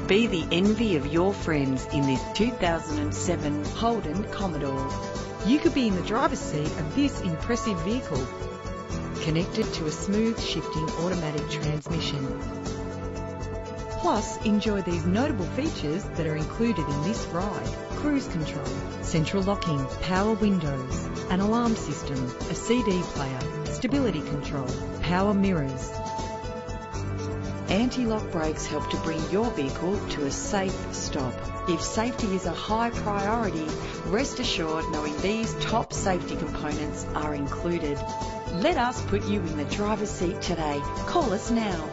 Be the envy of your friends in this 2007 Holden Commodore. You could be in the driver's seat of this impressive vehicle. Connected to a smooth shifting automatic transmission. Plus, enjoy these notable features that are included in this ride: cruise control, central locking, power windows, an alarm system, a CD player, stability control, power mirrors. Anti-lock brakes help to bring your vehicle to a safe stop. If safety is a high priority, rest assured knowing these top safety components are included. Let us put you in the driver's seat today. Call us now.